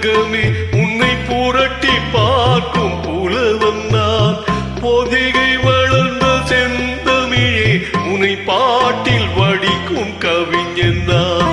புத்தகமே உன்னை புரட்டி பார்க்கும் புலவன் நான். பொதிகை வளர்ந்த செந்தமிழே உன்னை பாட்டில் வடிக்கும் கவிஞன் நான்.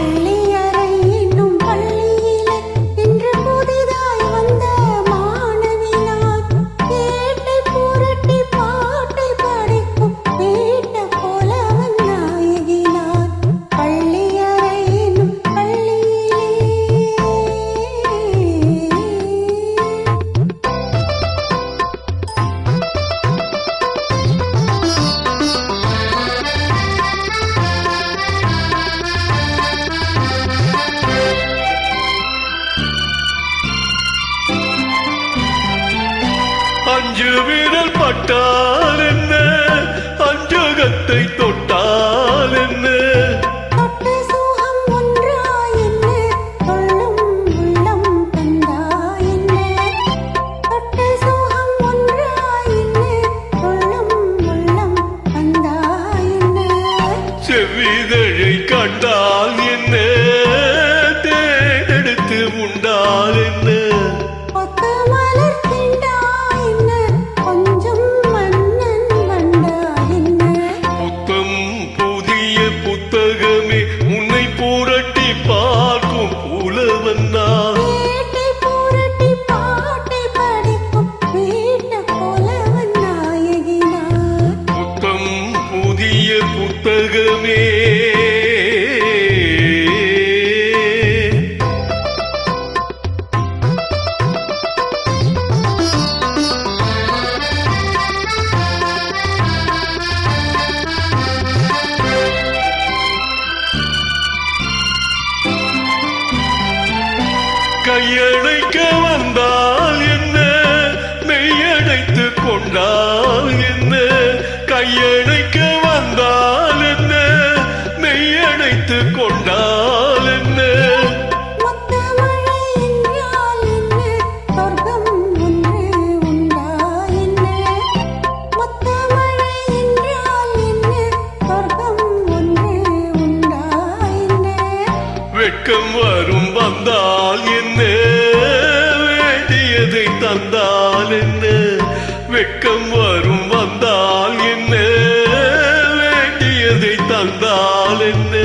அஞ்சு விரல் பட்டால் என்ன, அஞ்சகத்தை தொட்டால் என்ன, தொட்ட சுகம் ஒன்றாய் என்ன, தொள்ளும் உள்ளம் தந்தாய் என்ன. தொட்ட சுகம் ஒன்றாய் என்ன, தொள்ளும் உள்ளம் தந்தாய் என்ன. செவ்விதழை கண்டால் என்ன, தேடெடுத்து உண்டால் என்ன, புத்தகமே உன்னை புரட்டி பார்க்கும் புலவன் நான். புரட்டி பாட்டை படிக்கும் வீட்ட புலவன் நாயகி நான். புத்தம் புதிய புத்தகமே கையடைக்க வந்தால் என்ன, மெய்யடைத்து கொண்டால் என்ன, கையடைக்க வந்தால் என்ன, மெய்யடைத்து கொண்டால் என்ன. முத்தமழை என்றால் என்ன, சொர்க்கம் ஒன்று உண்டா என்ன. முத்தமழை என்றால் என்ன, சொர்க்கம் ஒன்று உண்டா என்ன. வெட்கம் வரும் வந்தால் என்ன, வேண்டியதை தந்தால் என்ன, வெட்கம் வரும் வந்தால் என்ன, வேண்டியதை தந்தால் என்ன.